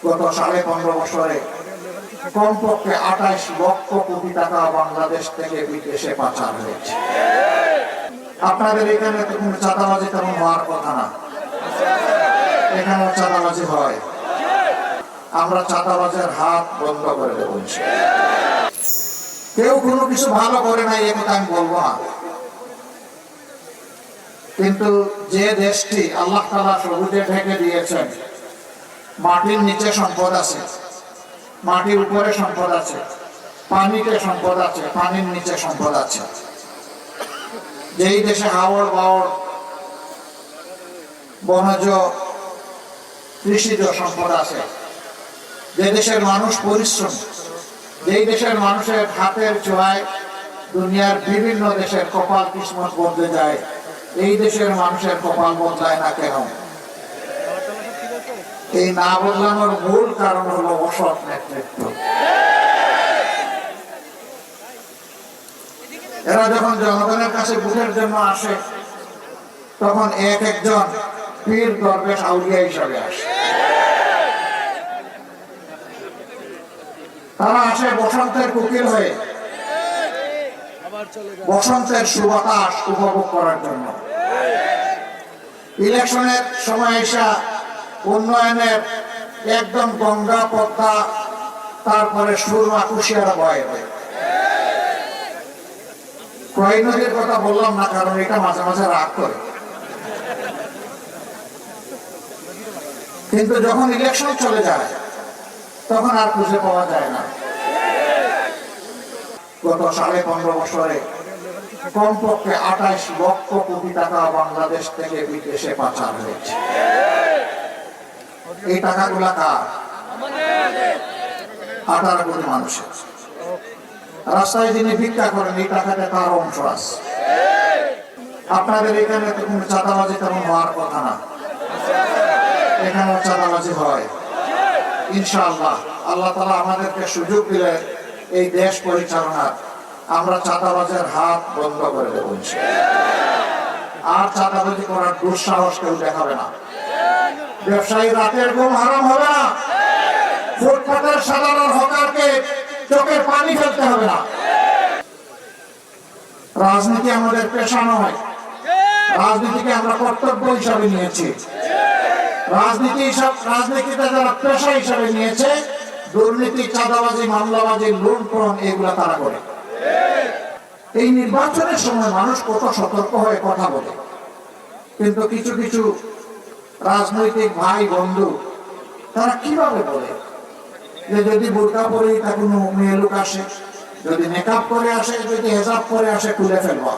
গত 15.5 বছরে কমপক্ষে 28 লক্ষ কোটি টাকা বাংলাদেশ থেকে বিদেশে পাচার হয়েছে। আপনাদের এখানে তো কোনো চাঁদাবাজি তেমন হওয়ার কথা না, এখানেও চাঁদাবাজি হয়। আমরা চাঁদাবাজের হাত বন্ধ করে দেব। কেউ কোনো কিছু ভালো করে নাই এ কথা আমি বলবো না, কিন্তু যে দেশটি আল্লাহ তাআলা সবুজে ঢেকে দিয়েছেন, মাটির নিচে সম্পদ আছে, মাটির উপরে সম্পদ আছে, পানিতে সম্পদ আছে, পানির নিচে সম্পদ আছে, যেই দেশে হাওড় বাওড় বনজ কৃষিজ সম্পদ আছে, যে দেশের মানুষ পরিশ্রম, যেই দেশের মানুষের হাতের ছোঁয়ায় দুনিয়ার বিভিন্ন দেশের কপাল কিসমত বদলে যায়, এই দেশের মানুষের কপাল বদলায় না কেন? এই না বদলানোর মূল কারণ হলো অসৎ নেতৃত্ব। এরা যখন জনগণের কাছে ভোটের জন্য আসে, তখন এক একজন পীর দরবেশ আউলিয়া হিসাবে আসে। তারা আসে বসন্তের কোকিল হয়ে, বসন্তের সুবাতাস উপভোগ করার জন্য। ইলেকশনের সময় এসে উন্নয়নের একদম গঙ্গা পদ্মা, তারপরে সুরমা কুশিয়ারা বয়ে দেয়। কয় নদীর কথা বললাম না, কারণ এটা মাঝে মাঝে রাগ করে। কিন্তু যখন ইলেকশন চলে যায়, তখন আর খুঁজে পাওয়া যায় না। গত 15.5 বছরে কমপক্ষে 28 লক্ষ কোটি টাকা বাংলাদেশ থেকে বিদেশে পাচার হয়েছে। এই টাকাগুলা কার? 18 কোটি মানুষের। রাস্তায় যিনি ভিক্ষা করেন, এই টাকাতে তার অংশ আছে। আপনাদের এখানে তো কোনো চাঁদাবাজি তেমন হওয়ার কথা না, এখানেও চাঁদাবাজি হয়। ইনশাআল্লাহ আল্লাহ তাআলা আমাদেরকে সুযোগ দিলে এই দেশ পরিচালনার, আমরা চাঁদাবাজের হাত বন্ধ করে দেব। আর চাঁদাবাজি করার দুঃসাহস কেউ দেখাবে না। ব্যবসায়ী রাতের ঘুম হারাম হবে না। ফুটপাতের সাধারণ হকারকে চোখের পানি ফেলতে হবে না। রাজনীতি আমাদের পেশা নয়, রাজনীতিকে আমরা কর্তব্য হিসাবে নিয়েছি। রাজনীতিতে যারা পেশা হিসাবে নিয়েছে, দুর্নীতি, চাঁদাবাজি, মামলাবাজি, লুণ্ঠন, এগুলা তারা করে। এই নির্বাচনের সময় মানুষ কত সতর্ক হয়ে কথা বলে, কিন্তু কিছু কিছু রাজনৈতিক ভাই বন্ধু তারা কিভাবে বলে যে যদি বোরকা পরে তা কোনো মেয়ে লোক আসে, যদি মেকআপ করে আসে, যদি হেজাব করে আসে, খুলে ফেলবো।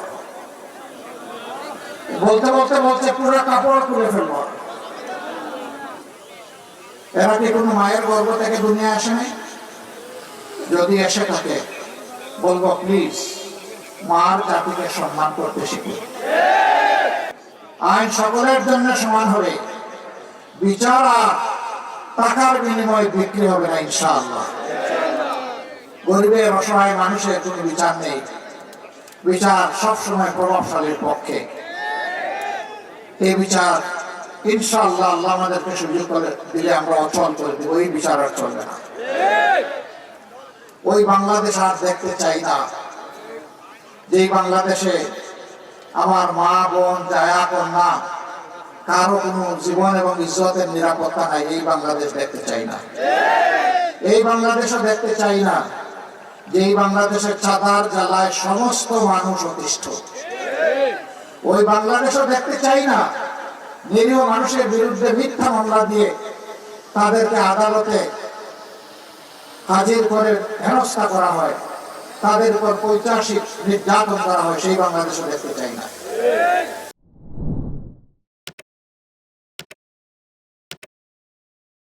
বলতে বলতে বলছে পুরো কাপড় খুলে ফেলবো। এরা কি কোনো মায়ের গর্ভ থেকে দুনিয়া আসে নাই? যদি এসে থাকে, বলবো প্লিজ মার জাতিকে সম্মান করতে শিখি। আইন সকলের জন্য সমান হবে, বিচার আর টাকার বিনিময়ে বিক্রি হবে না ইনশাআল্লাহ। গরিবের অসহায় মানুষের কোনো বিচার নেই, বিচার সবসময় প্রভাবশালীর পক্ষে। এই বিচার ইনশাআল্লাহ আল্লাহ আমাদেরকে সুযোগ করে দিলে আমরা অচল করে দিব। ওই বিচার আর চলবে না। ওই বাংলাদেশ আর দেখতে চাই না, যেই বাংলাদেশে আমার মা বোন জায়া কন্যা কারো কোনো জীবন এবং ইজ্জতের নিরাপত্তা নাই। এই বাংলাদেশ দেখতে চাই না। এই বাংলাদেশও দেখতে চাই না যেই বাংলাদেশের চাঁদার জ্বালায় সমস্ত মানুষ অতিষ্ঠ। ওই বাংলাদেশও দেখতে চাই না নিরীহ মানুষের বিরুদ্ধে মিথ্যা মামলা দিয়ে তাদেরকে আদালতে হাজির করে হেনস্থা করা হয়, তাদের উপর পৈশাচিক নির্যাতন করা হয়। সেই বাংলাদেশও দেখতে চাই না।